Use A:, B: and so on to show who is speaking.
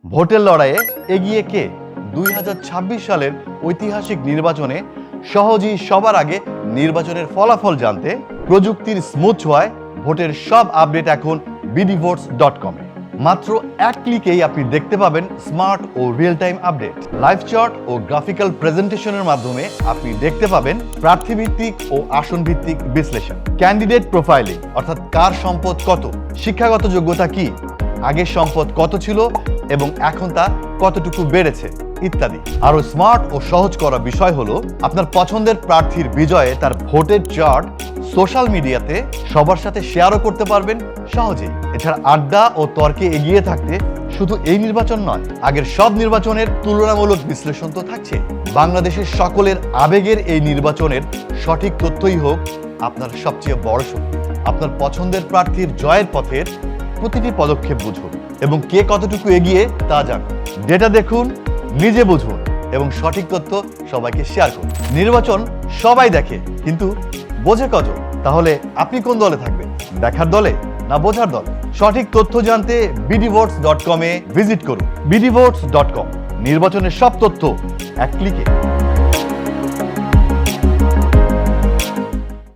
A: ভোটের লড়াইয়ে এগিয়ে কে? 2026 সালের ঐতিহাসিক নির্বাচনে সহজেই সবার আগে নির্বাচনের ফলাফল জানতে প্রযুক্তির স্মুথ ছোঁয়ায় ভোটের সব আপডেট এখন bdvotes.com এ। মাত্র এক ক্লিকেই আপনি দেখতে পাবেন স্মার্ট ও real time update, live chart ও গ্রাফিক্যাল প্রেজেন্টেশনের মাধ্যমে আপনি দেখতে পাবেন প্রার্থীভিত্তিক ও আসন ভিত্তিক বিশ্লেষণ, ক্যান্ডিডেট প্রোফাইলিং অর্থাৎ কার সম্পদ কত, শিক্ষাগত যোগ্যতা কি, আগের সম্পদ কত ছিল এবং এখন তা কতটুকু বেড়েছে ইত্যাদি। আরো স্মার্ট ও সহজ করা বিষয় হলো আপনার পছন্দের প্রার্থীর বিজয়ে তার ভোটের চার্ট সোশ্যাল মিডিয়াতে সবার সাথে শেয়ারও করতে পারবেন সহজেই। এছাড়া আড্ডা ও তর্কে এগিয়ে থাকতে শুধু এই নির্বাচন নয়, আগের সব নির্বাচনের তুলনামূলক বিশ্লেষণ তো থাকছে। বাংলাদেশের সকলের আবেগের এই নির্বাচনের সঠিক তথ্যই হোক আপনার সবচেয়ে বড় শক্তি। আপনার পছন্দের প্রার্থীর জয়ের পথের প্রতিটি পদক্ষেপ বুঝুন এবং কে কতটুকু এগিয়ে তা জানুন। ডেটা দেখুন, নিজে বুঝুন এবং সঠিক তথ্য সবাইকে শেয়ার করুন। নির্বাচন সবাই দেখে, কিন্তু বোঝে কত? তাহলে আপনি কোন দলে থাকবেন? দেখার দলে না বোঝার দলে? সঠিক তথ্য জানতে bdvotes.com এ ভিজিট করুন। bdvotes.com, নির্বাচনের সব তথ্য এক ক্লিকে।